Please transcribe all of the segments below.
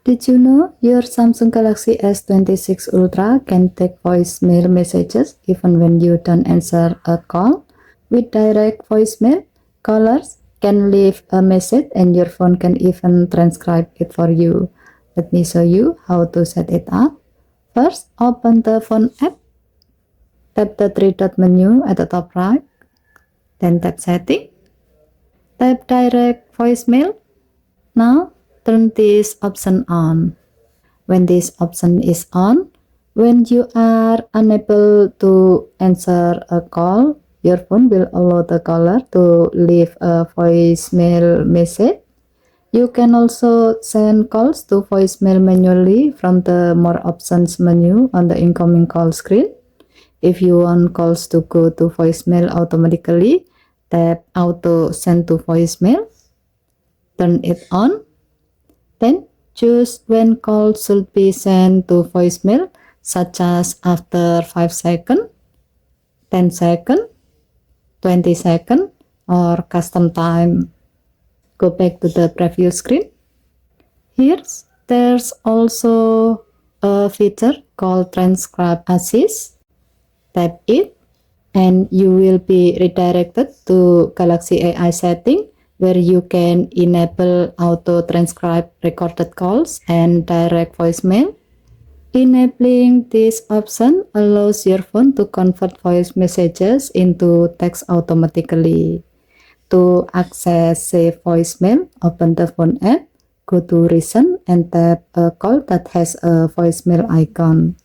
Did you know your Samsung Galaxy S26 Ultra can take voicemail messages even when you don't answer a call? With direct voicemail, callers can leave a message and your phone can even transcribe it for you. Let me show you how to set it up. First, open the phone app. Tap the three-dot menu at the top right. Then tap Setting. Tap Direct Voicemail. Now, turn this option on. When this option is on, when you are unable to answer a call, your phone will allow the caller to leave a voicemail message. You can also send calls to voicemail manually from the More Options menu on the incoming call screen. If you want calls to go to voicemail automatically, tap Auto Send to Voicemail. Turn it on. Then choose when calls should be sent to voicemail, such as after 5 seconds, 10 seconds, 20 seconds, or custom time. Go back to the preview screen. There's also a feature called Transcript Assist. Tap it and you will be redirected to Galaxy AI setting, where you can enable auto transcribe recorded calls and direct voicemail. Enabling this option allows your phone to convert voice messages into text automatically. To access Save Voicemail, open the phone app, go to Recent and tap a call that has a voicemail icon.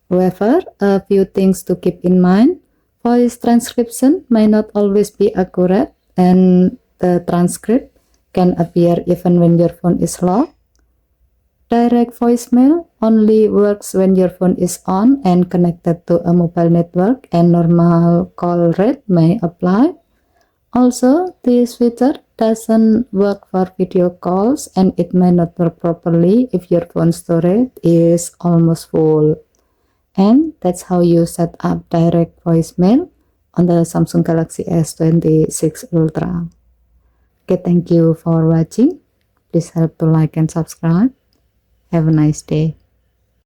However, a few things to keep in mind. Voice transcription may not always be accurate, and the transcript can appear even when your phone is locked. Direct voicemail only works when your phone is on and connected to a mobile network, and normal call rate may apply. Also, this feature doesn't work for video calls, and it may not work properly if your phone storage is almost full. And that's how you set up direct voicemail on the Samsung Galaxy S26 Ultra. Okay, thank you for watching. Please help to like and subscribe. Have a nice day.